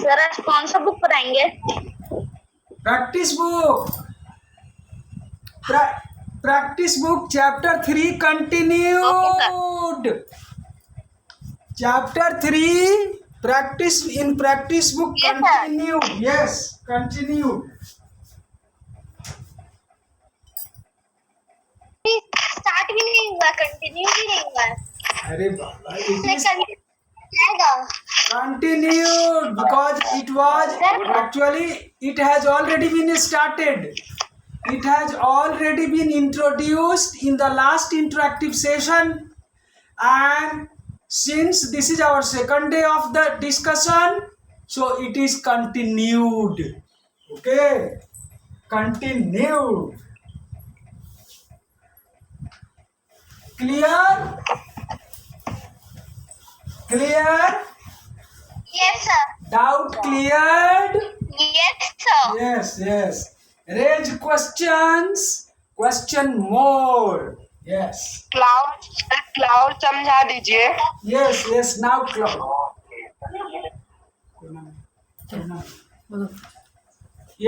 Sir आज कौन सा बुक पढ़ाएंगे? Practice book practice book chapter 3 continued. Chapter 3 practice book Yes, sir. Continued. Yes continued. Start भी नहीं हुआ, कंटिन्यू भी नहीं हुआ। अरे बाबा, इट इज जाएगा। continued because it was actually it has already been started. It has already been introduced in the last interactive session, and since this is our second day of the discussion, so it is continued. Okay, continued. Clear? Yes, sir. Doubt cleared? Yes, sir. Yes. Raise questions. Question more. Yes. Cloud समझा दीजिए। Yes. Now cloud.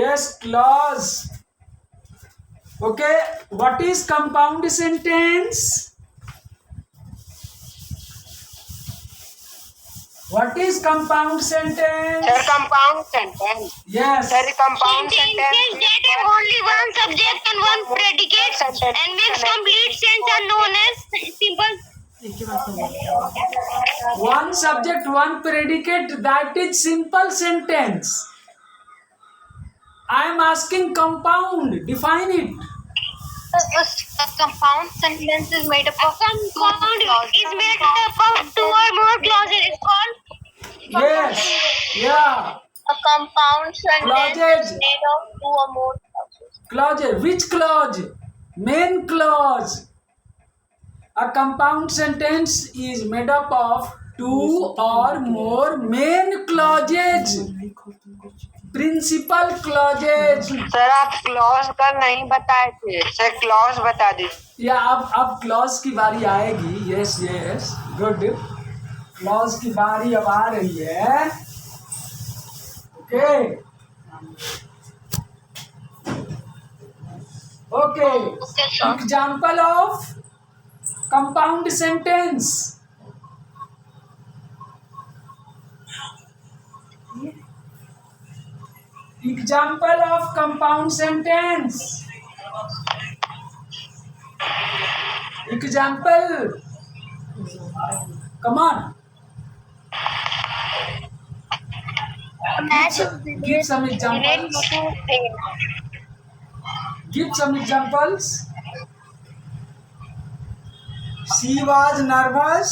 Yes, clause. Okay. What is compound sentence? What is compound sentence? Sir compound sentence. Yes. Sir compound Sentences sentence that have only one subject and one predicate and makes complete sense are known as simple. One subject, one predicate, that is simple sentence. I am asking compound. Define it. A compound sentence is made up of compound is made up of two or more clauses. It's called Yes. Yeah. a compound sentence Clauses. is made of two or more clauses. Clause. Which clause? Main clause. A compound sentence is made up of two or more main clauses. Principal clauses. Sir आप clause का नहीं बताए थे, sir clause बता दीजिए। या अब clause की बारी आएगी। Yes good. क्लॉज की बारी अब आ रही है। Okay example of compound sentence. Example of compound sentence. Example. Come on. Give some examples. Give some examples. She was nervous,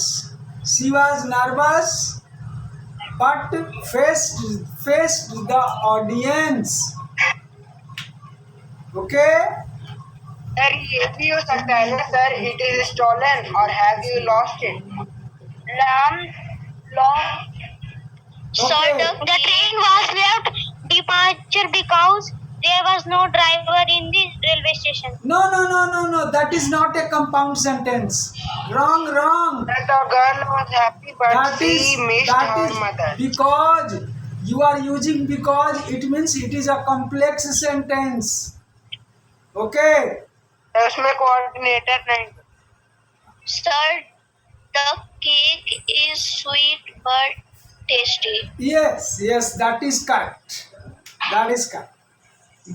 but faced the audience. Okay. Sir ये भी हो सकता है ना सर, इट इज स्टोलन और have you lost it. Long. So Okay. the train was left departure because there was no driver in the railway station. No. That is not a compound sentence. Wrong. That the girl was happy but That she missed her is mother. because you are using because it means it is a complex sentence. Okay. उसमें coordinator नहीं। Sir, the cake is sweet but tasty. Yes, that is correct.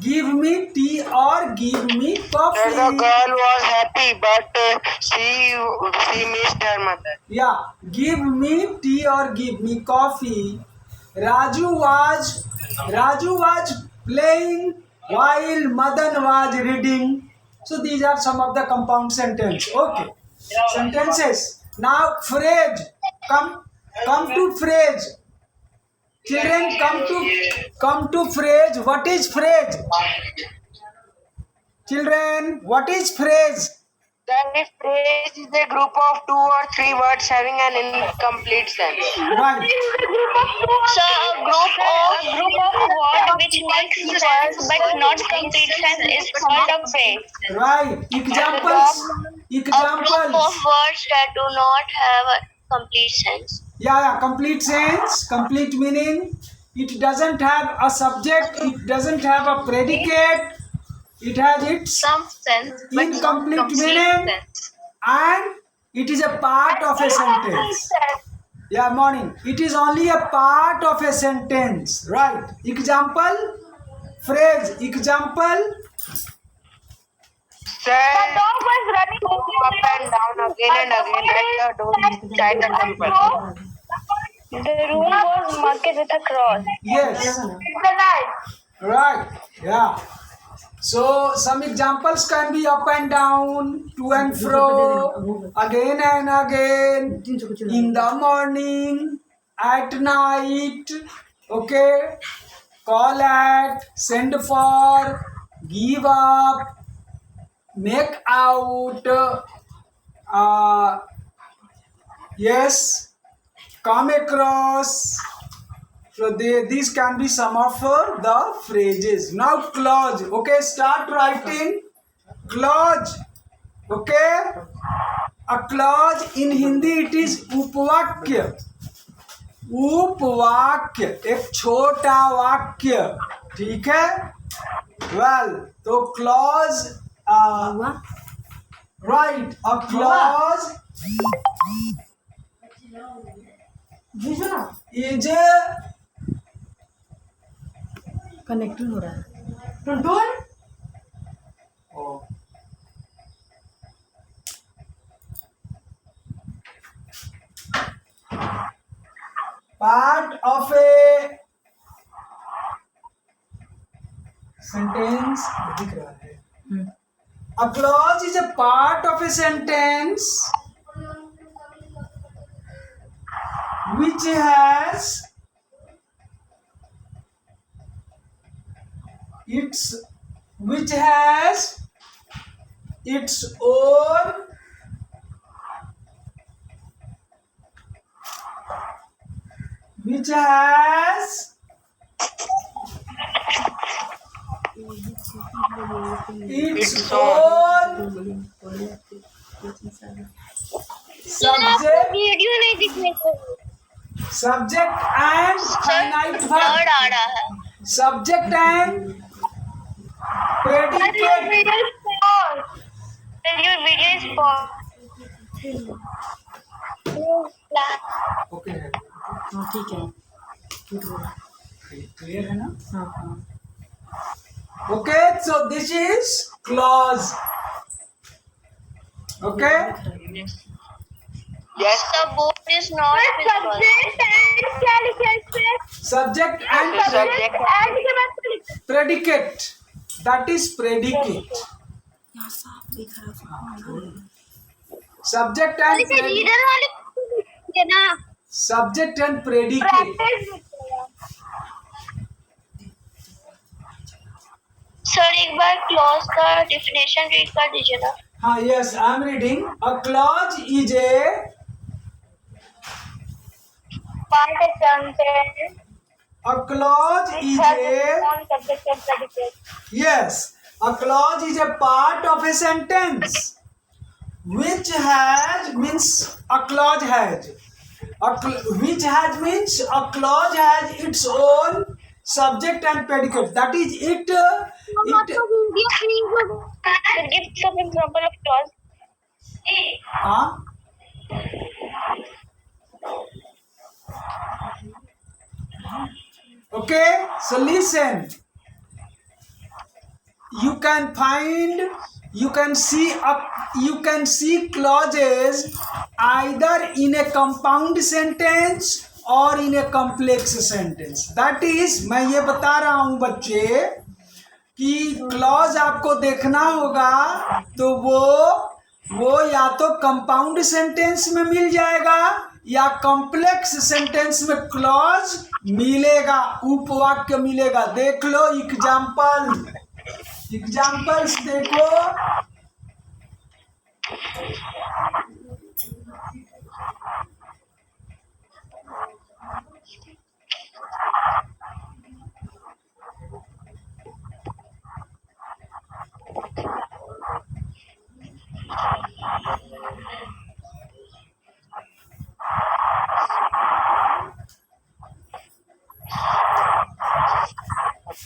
Give me tea or give me coffee. Sir, the girl was happy but she missed her mother. Yeah, give me tea or give me coffee. Raju was playing while Madan was reading. So these are some of the compound sentence. Okay. Sentences. Now phrase. Come to phrase. Children, come to phrase. What is phrase? Children, what is phrase? Then if phrase is a group of 2 or 3 words having an incomplete sense. Right. So a group of words which makes sense but not complete sense is called a phrase. Right. Examples. A group of words that do not have a complete sense. Yeah. Complete sense, complete meaning. it doesn't have a subject, it doesn't have a predicate, it has its Some sense, but not incomplete complete meaning, sense. and it is a part of a sentence. Yeah, morning. It is only a part of a sentence, right? Example, phrase, example. Sir, The dog was running up and down again and again at the door inside the temple. The room was marked with a cross. Yes, It's a lie. right. Yeah. So some examples can be up and down, to and fro, again and again, in the morning, at night, okay, call at, send for, give up, make out, yes, come across. So these can be some of the phrases. Now clause. Okay, start writing clause. Okay, a clause in Hindi it is उपवाक्य. उपवाक्य एक छोटा वाक्य, ठीक है. Well, तो clause, right, a clause is connector हो रहा है. oh, part of a sentence. दिख रहा है. A clause is a part of a sentence which has its own subject video नहीं दिखने को. and finite third verb. आ रहा है. Subject and predicate. Your video is paused. Your video is paused. Okay, हाँ ठीक है. ठीक हो रहा है. clear है ना? हाँ हाँ. Okay, so this is clause. Okay, Yes. The board is not visible. subject and predicate. That is predicate. यहाँ साफ दिख रहा है. Subject and रीडर वाले ना subject and predicate. सर एक बार क्लॉज का डेफिनेशन रीड कर दीजिए ना. हाँ, yes, I am reading. A clause is a Part of sentence. a clause is a On subject and predicate. yes, a clause is a part of a sentence which has means a clause has which has means a clause has its own subject and predicate. That is it. Give some example of clause. Huh? Okay, so listen. You can see clauses either in a compound sentence or in a complex sentence. That is, मैं ये बता रहा हूँ बच्चे कि clause आपको देखना होगा तो वो या तो कंपाउंड सेंटेंस में मिल जाएगा या कॉम्प्लेक्स सेंटेंस में क्लॉज मिलेगा, उपवाक्य मिलेगा. देख लो एग्जाम्पल्स देखो.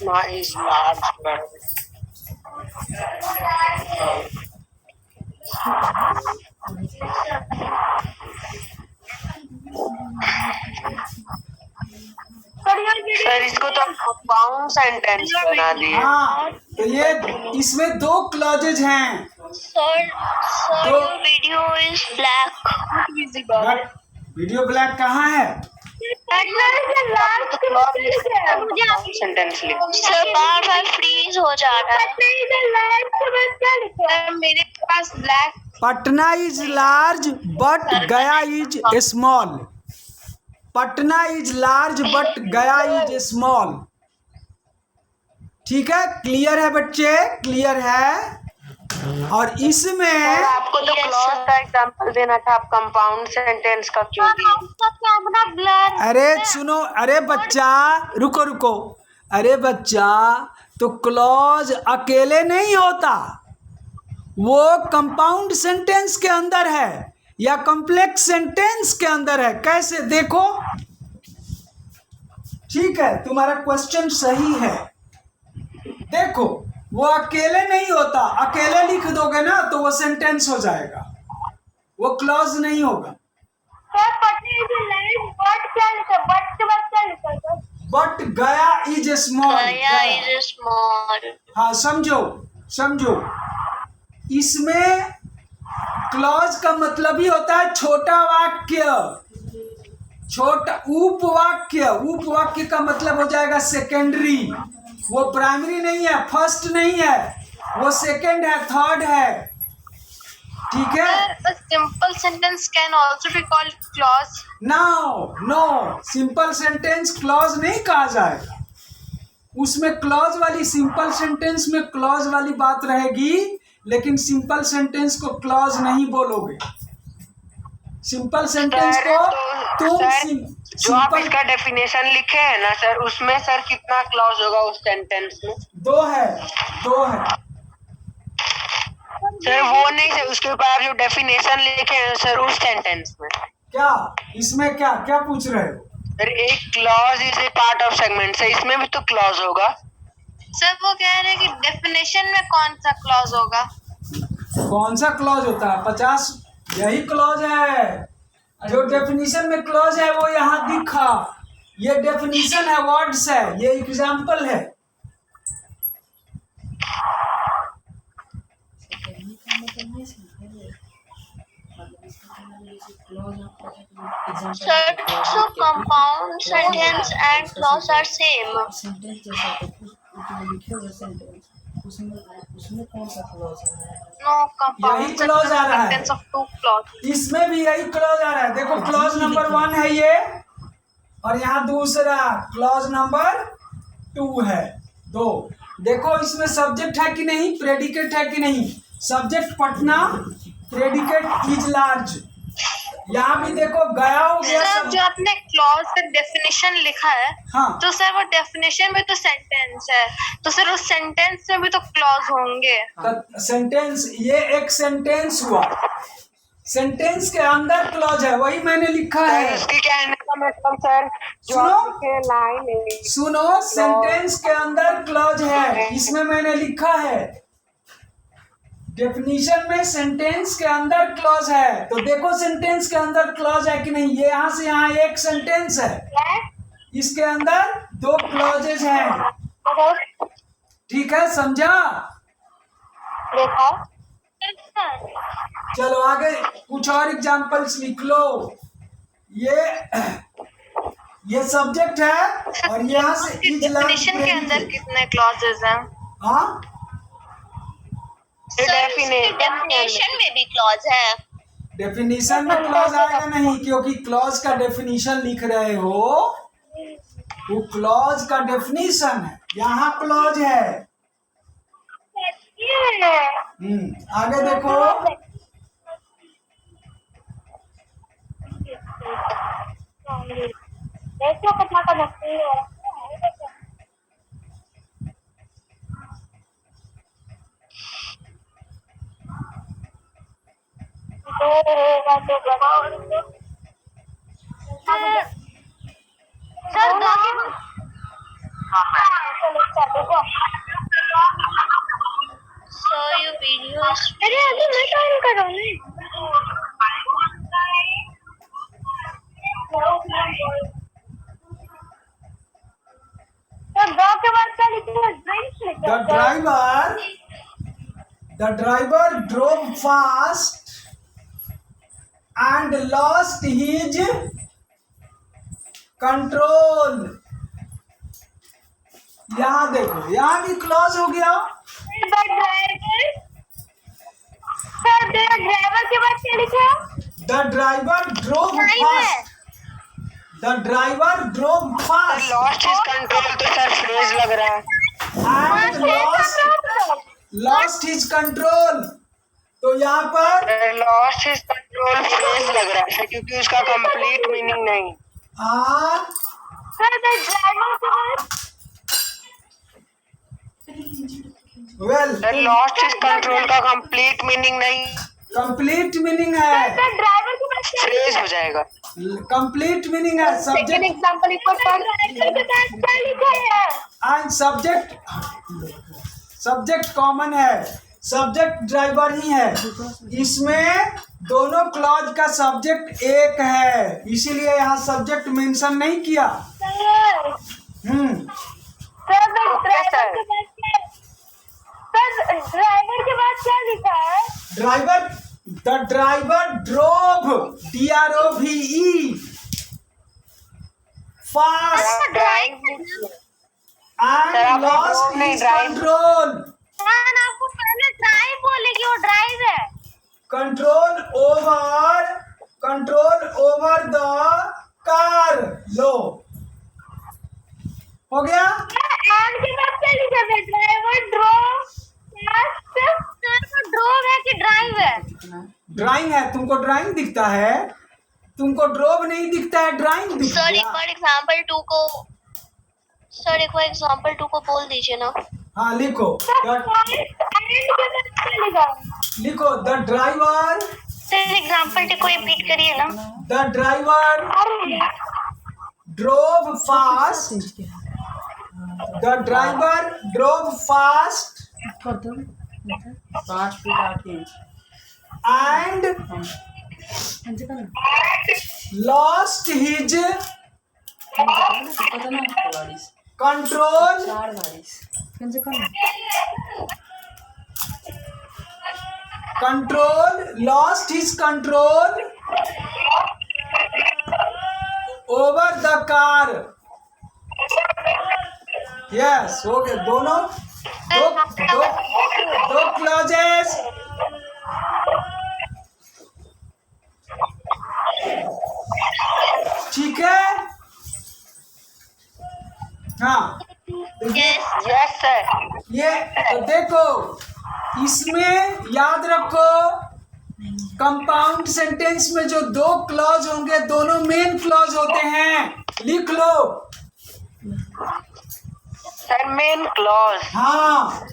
Patna is large, but sir इसको तो कंपाउंड सेंटेंस बना दिए। हाँ, तो ये इसमें दो क्लॉजेज हैं। Sir, तो your video is black. Not visible. But video black कहाँ है? सेंटेंस लिखो। सर बार बार फ्रीज हो जा रहा है। सर मेरे पास black. Patna is large but Gaya is small. Patna is large but Gaya is small. ठीक है, क्लियर है बच्चे, क्लियर है। और इसमें सर आपको तो Yes, क्लॉज sir. का एग्जांपल देना था, आप कंपाउंड सेंटेंस का क्यों दिए? Camera blur. अरे सुनो, अरे बच्चा रुको रुको, अरे बच्चा तो क्लॉज अकेले नहीं होता, वो कंपाउंड सेंटेंस के अंदर है या कॉम्प्लेक्स सेंटेंस के अंदर है। कैसे देखो, ठीक है, तुम्हारा क्वेश्चन सही है। देखो वो अकेले नहीं होता, अकेले लिख दोगे ना तो वो सेंटेंस हो जाएगा, वो क्लॉज नहीं होगा। But Gaya is small. गया इज स्मॉल। हाँ समझो, समझो, इसमें क्लॉज का मतलब ही होता है छोटा वाक्य, छोटा उपवाक्य। उपवाक्य का मतलब हो जाएगा सेकेंडरी, वो प्राइमरी नहीं है, फर्स्ट नहीं है, वो सेकेंड है, थर्ड है। ठीक है, A simple sentence can also be called clause. No simple sentence clause नहीं कहा जाएगा, उसमें क्लॉज वाली, सिंपल सेंटेंस में क्लॉज वाली बात रहेगी, लेकिन सिंपल सेंटेंस को क्लॉज नहीं बोलोगे। सिंपल सेंटेंस को तुम जो आप इसका डेफिनेशन लिखे हैं ना सर, उसमें सर कितना क्लॉज होगा उस सेंटेंस में? दो है, दो है। सर वो नहीं सर, उसके ऊपर आप जो डेफिनेशन लिखे हैं सर उस सेंटेंस में। क्या इसमें क्या क्या पूछ रहे हो? सर एक clause is a part of segment, sir इसमें भी तो क्लॉज होगा। सर वो कह रहे हैं कि डेफिनेशन में कौन सा क्लॉज होगा? कौन सा क्लॉज होता है? 50 यही क्लॉज है। जो डेफिनेशन में क्लॉज है वो यहाँ दिखा, ये डेफिनेशन है, वर्ड्स है, ये एग्जाम्पल है। Sir, so compound sentence and clause are same. Sentence जैसा लिखे हुए सेंटेंस उसमें कौन सा क्लॉज है? No, compound यही clause आ रहा है। sentence of two clauses. इसमें भी यही क्लॉज आ रहा है। देखो क्लॉज नंबर 1 है ये, और यहाँ दूसरा क्लॉज नंबर 2 है, दो। देखो इसमें सब्जेक्ट है कि नहीं, प्रेडिकेट है कि नहीं। Subject Patna, predicate is large. यहाँ भी देखो गया हो गया सर जो आपने क्लॉज का डेफिनेशन लिखा है, हाँ तो सर वो डेफिनेशन में तो सेंटेंस है, तो सर उस सेंटेंस में भी तो क्लॉज होंगे। सेंटेंस, ये एक सेंटेंस हुआ, सेंटेंस के अंदर क्लॉज है, वही मैंने लिखा है। इसके कहने का मतलब सर जो सुनो, आपके लाइन है, सुनो, सेंटेंस के अंदर क्लॉज है, इसमें मैंने लिखा है डेफिनेशन में सेंटेंस के अंदर क्लॉज है। तो देखो सेंटेंस के अंदर क्लॉज है कि नहीं। ये यहाँ से यहाँ एक सेंटेंस है, इसके अंदर दो क्लॉजेज हैं। ठीक है, समझा? देखो चलो आगे कुछ और एग्जांपल्स लिख लो। ये सब्जेक्ट है और यहाँ से इज लार्ज। डेफिनेशन के अंदर कितने क्लॉजेस हैं? हाँ, डेफिनेशन में भी क्लॉज है। डेफिनेशन में क्लॉज आएगा नहीं, क्योंकि क्लॉज का डेफिनेशन लिख रहे हो, वो क्लॉज का डेफिनेशन है, यहाँ क्लॉज है। आगे देखो, देखो कितना का नकली है। सर तो दो के बाद क्या लिखा? ड्रिंक्स लिखा है। The driver drove fast and lost his control. यहाँ देखो, यहाँ भी क्लॉज हो गया। सर ड्राइवर के बाद क्या लिखा? The driver drove fast. The driver drove fast lost his control तो सर फ्रेज लग रहा है। and lost his control. तो यहाँ पर लॉस्ट हिज कंट्रोल फ्रेज लग रहा है क्योंकि उसका कंप्लीट मीनिंग नहीं। हाँ, सर ड्राइवर के बाद well, sir lost his control का कंप्लीट मीनिंग नहीं, complete meaning है। सर ड्राइवर के बाद क्या फ्रेज हो जाएगा। Complete meaning है। Second Subject example equal driver के बाद क्या लिखा है? and subject common है। सब्जेक्ट ड्राइवर ही है। इसमें दोनों क्लॉज का सब्जेक्ट एक है, इसीलिए यहाँ सब्जेक्ट मेंशन नहीं किया। सर ड्राइवर के बाद क्या लिखा है? Driver, the driver drove, DROVE, fast drive and lost his control. आपको पहले ड्राइव बोलेगी, वो ड्राइव है। Control over the car. लो, हो गया। एंड के बाद क्या लिखा है? ड्राइवर ड्रोव है कि ड्राइव है? ड्राइंग है, तुमको ड्राइंग दिखता है, तुमको ड्रोव नहीं दिखता है, ड्राइंग दिखता सर है। एक बार एग्जांपल 2 को बोल दीजिए ना। हाँ, लिखो लिखो द ड्राइवर। सर एग्जांपल 2 को रिपीट करिए ना। The driver drove fast. The driver drove fast कर दो 5 फीट 8 इंच एंड म्हणजे का ना लॉस्ट हिज पता ना गाडीस कंट्रोल 4 गाडीस म्हणजे का ना lost his control over the car. Yes, हो गए दोनों। दो क्लॉजेस। ठीक है। हाँ, यस सर। ये तो देखो, इसमें याद रखो कंपाउंड सेंटेंस में जो दो क्लॉज होंगे दोनों मेन क्लॉज होते हैं। लिख लो। Sir main clause. हाँ,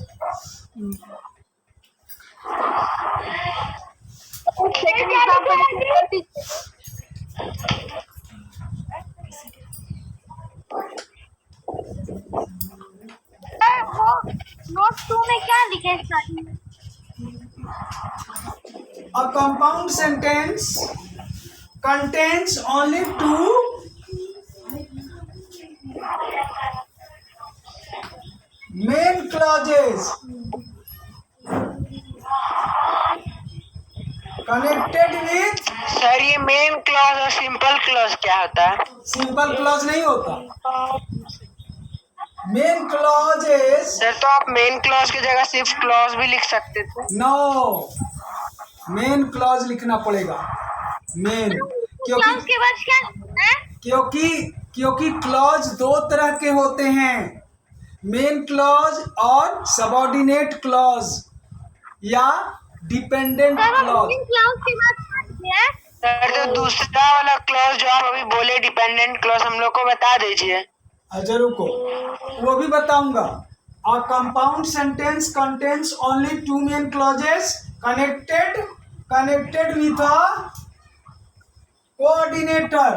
नोट 2 में क्या लिखे? a compound sentence contains only two main clauses connected with। Sir ये मेन क्लॉज और सिंपल क्लॉज क्या होता है? सिंपल क्लॉज नहीं होता, मेन क्लॉजेस। सर तो आप मेन क्लॉज की जगह सिर्फ क्लॉज भी लिख सकते थे। नो, मेन क्लॉज लिखना पड़ेगा। मेन, क्लॉज के बाद क्या है? क्योंकि क्लॉज दो तरह के होते हैं, मेन क्लॉज और सबऑर्डिनेट क्लॉज या डिपेंडेंट क्लॉज। क्लॉज के बाद क्या है? सर जो दूसरा वाला क्लॉज जो आप अभी बोले डिपेंडेंट क्लॉज हम लोग को बता दीजिए। अच्छा रुको, वो भी बताऊंगा। A compound sentence contains only two main clauses connected with a coordinator.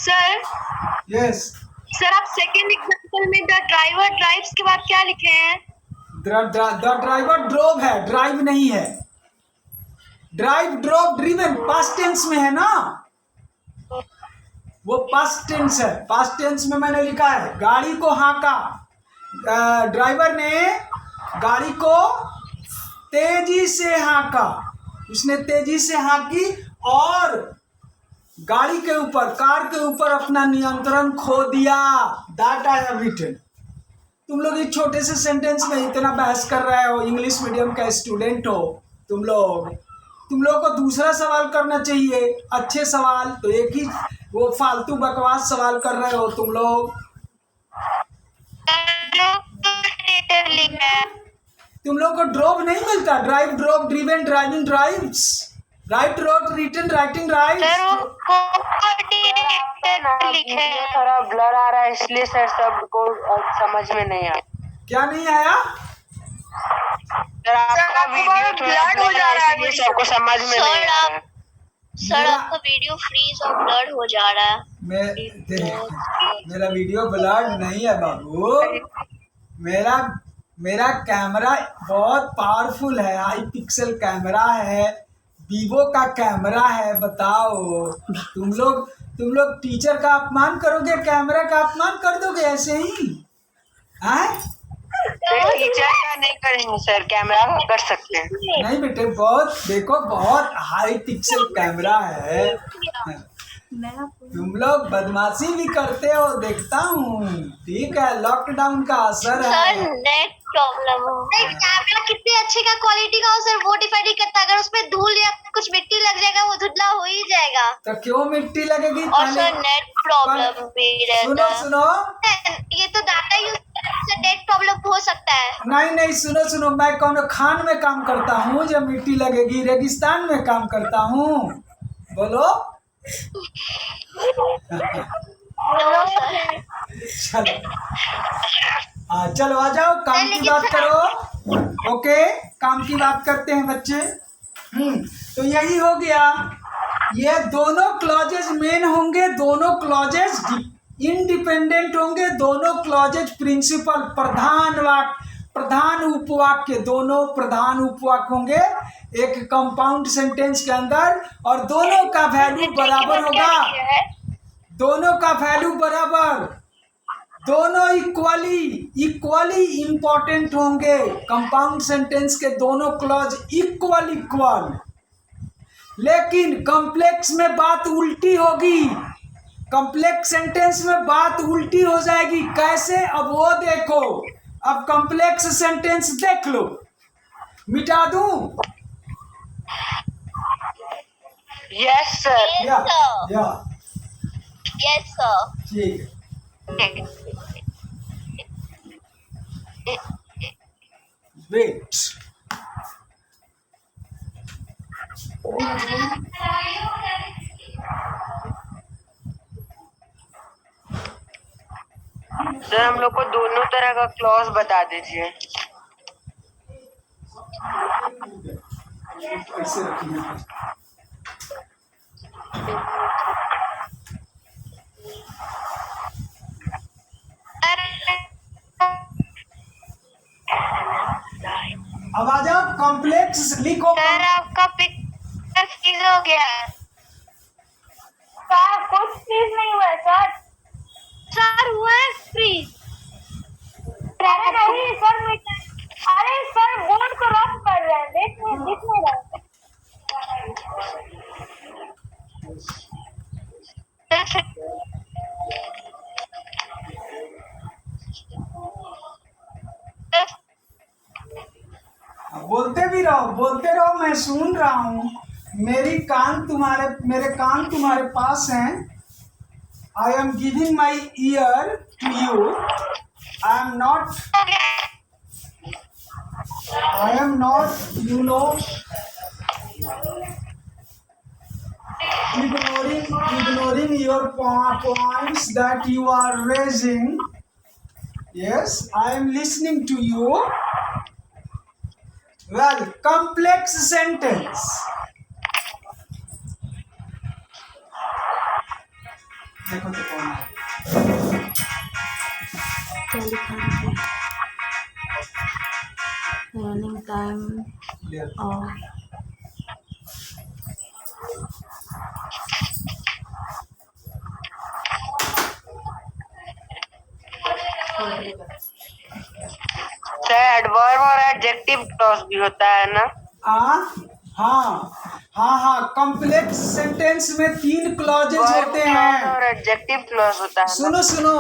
Sir Yes, sir आप सेकंड एग्जांपल में द ड्राइवर ड्राइव्स के बाद क्या लिखे हैं? द ड्राइवर ड्रोव है, ड्राइव नहीं है। Drive, drove, driven past tense में है ना, वो पास्ट टेंस है। पास्ट टेंस में मैंने लिखा है गाड़ी को हाँका, ड्राइवर ने गाड़ी को तेजी से हाँका, उसने तेजी से हाँकी और गाड़ी के ऊपर, कार के ऊपर अपना नियंत्रण खो दिया। That I have written. तुम लोग इस छोटे से सेंटेंस में इतना बहस कर रहे हो, इंग्लिश मीडियम का स्टूडेंट हो तुम लोग को दूसरा सवाल करना चाहिए, अच्छे सवाल। तो एक ही वो फालतू बकवास सवाल कर रहे हो तुम लोग। तुम लोग को ड्रोव नहीं मिलता, drive, drove, driven, driving, drives, write, wrote, written, writing, write. थोड़ा ब्लर आ रहा है इसलिए सर सबको समझ में नहीं आया। क्या नहीं आया? सर आपका वीडियो थोड़ा ब्लर है इसलिए सबको समझ में नहीं आ रहा है। सर आपका वीडियो फ्रीज और ब्लर हो जा रहा है। मेरा वीडियो ब्लर नहीं है बाबू, मेरा कैमरा बहुत पावरफुल है, हाई पिक्सल कैमरा है, वीवो का कैमरा है। बताओ तुम लोग टीचर का अपमान करोगे, कैमरा का अपमान कर दोगे ऐसे ही? टीचर का नहीं करेंगे सर, कैमरा का कर सकते हैं। नहीं बेटे, बहुत हाई पिक्सल कैमरा है। तुम लोग बदमाशी भी करते हो, देखता हूँ। ठीक है, लॉकडाउन का असर है। सर नेट प्रॉब्लम हो। कैमरा कितने अच्छे का क्वालिटी का हो सर, वो डिपेंड नहीं करता। अगर उसमें धूल या कुछ मिट्टी लग जाएगा वो धुंधला हो ही जाएगा। तो क्यों मिट्टी लगेगी? और सर नेट प्रॉब्लम भी रहता है। सुनो, ये तो डाटा यूज से नेट प्रॉब्लम हो सकता है। नहीं, सुनो, मैं कौन खान में काम करता हूँ जब मिट्टी लगेगी? रेगिस्तान में काम करता हूँ। बोलो। चलो आ जाओ, काम की बात करो। ओके, काम की बात करते हैं बच्चे। तो यही हो गया। ये दोनों क्लॉजेज मेन होंगे, दोनों क्लॉजेज इंडिपेंडेंट होंगे, दोनों क्लॉजेज प्रिंसिपल प्रधान उपवाक्य, दोनों प्रधान उपवाक्य होंगे एक कंपाउंड सेंटेंस के अंदर, और दोनों का वैल्यू बराबर होगा। दोनों का वैल्यू बराबर, दोनों इक्वली इंपॉर्टेंट होंगे। कंपाउंड सेंटेंस के दोनों क्लॉज इक्वल। लेकिन कॉम्प्लेक्स में बात उल्टी होगी, कॉम्प्लेक्स सेंटेंस में बात उल्टी हो जाएगी। कैसे? अब वो देखो। अब कॉम्प्लेक्स सेंटेंस देख लो, मिटा दूं? Yes sir. Yes sir. ठीक है, वेट। सर हम लोग को दोनों तरह का क्लॉज बता दीजिए। ऐसे रखिए। अब आ जाओ, कॉम्प्लेक्स लिखो। सर आपका पिक्चर फ्रीज हो गया है। सर कुछ फ्रीज नहीं हुआ है सर। सर हुआ है फ्रीज। अरे नहीं सर, अरे सर बोर्ड को रब कर रहे हैं, दिख नहीं रहा। बोलते रहो, मैं सुन रहा हूँ। मेरे कान तुम्हारे पास हैं। I am giving my ear to you. I am not, ignoring your points that you are raising. Yes, I am listening to you. Well, complex sentence. देखो तो कौन है। क्लियर। सर एडवर्ब और एडजेक्टिव क्लॉज भी होता है ना? हाँ हाँ हाँ, कॉम्प्लेक्स सेंटेंस में 3 क्लॉजेज होते हैं। और एडजेक्टिव क्लॉज होता है ना? सुनो सुनो,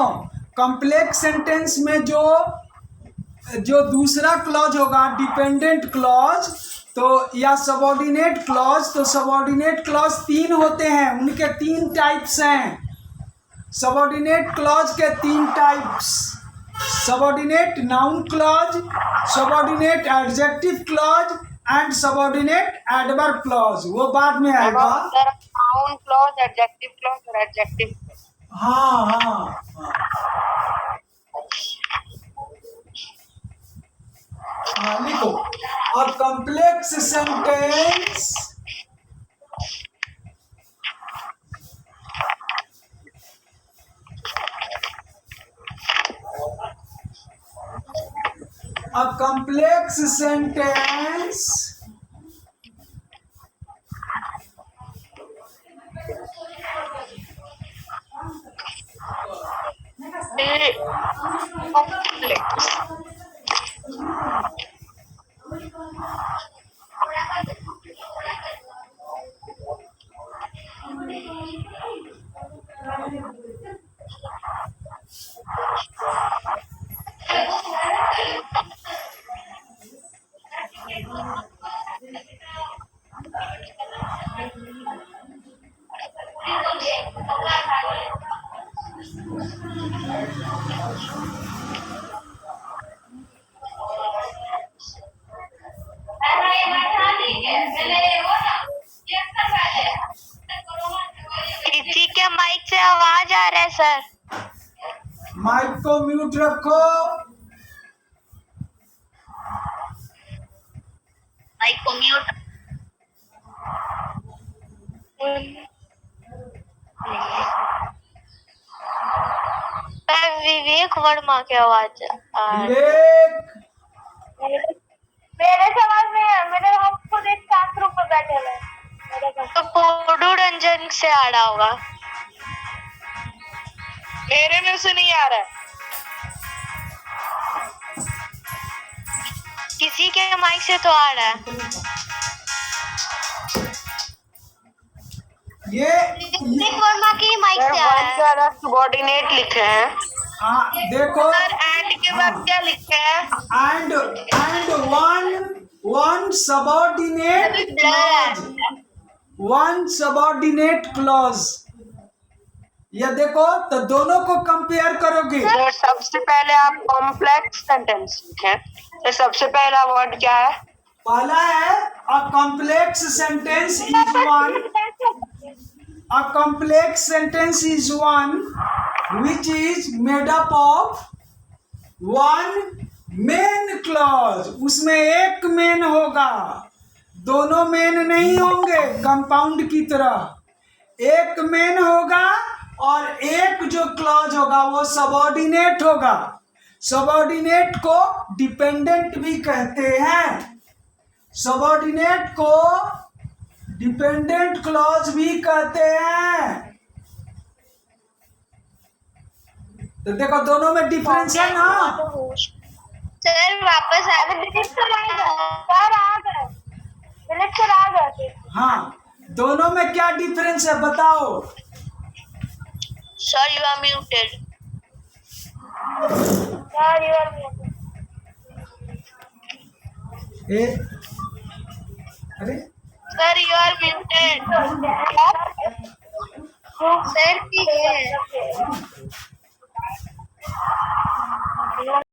कॉम्प्लेक्स सेंटेंस में जो दूसरा क्लॉज होगा डिपेंडेंट क्लॉज तो या सबऑर्डिनेट क्लॉज, तो सबऑर्डिनेट क्लॉज 3 होते हैं, उनके 3 टाइप्स हैं। सबऑर्डिनेट क्लॉज के 3 types, subordinate noun clause, subordinate adjective clause and subordinate adverb clause, वो बाद में आएगा। नाउन क्लॉज, एडजेक्टिव क्लॉज और एडजेक्टिव। हाँ हाँ हाँ, लिखो। A complex sentence a complex sentence किसी के माइक से आवाज आ रहा है सर। माइक को म्यूट रखो। माइक को म्यूट। विवेक वर्मा की आवाज आ रही है। विवेक, मेरे समझ में मेरे हम खुद एक शांत रूप में बैठे हुए हैं। तो पोडू रंजन से आ रहा होगा। मेरे में से नहीं आ रहा है। किसी के माइक से तो आ रहा है। विवेक वर्मा की माइक से आ रहा है। सबऑर्डिनेट लिखे हैं। हाँ देखो, सर एंड के बाद क्या लिखे हैं? and one subordinate clause, one subordinate clause। ये देखो, तो दोनों को कंपेयर करोगे। तो सबसे पहले आप कॉम्प्लेक्स सेंटेंस लिखें। तो सबसे पहला वर्ड क्या है? पहला है a complex sentence is one, a complex sentence is one which is made up of one main clause। उसमें एक मेन होगा, दोनों मेन नहीं होंगे कंपाउंड की तरह। एक मेन होगा और एक जो क्लॉज होगा वो सबऑर्डिनेट होगा। सबऑर्डिनेट को डिपेंडेंट भी कहते हैं, सबऑर्डिनेट को डिपेंडेंट क्लॉज भी कहते हैं। तो देखो दोनों में डिफरेंस है ना। सर वापस आ गए। सर आ गए। हाँ, दोनों में क्या डिफरेंस है बताओ। Sir you are muted. Sir you are muted. अरे sir you are muted. Sir ठीक है।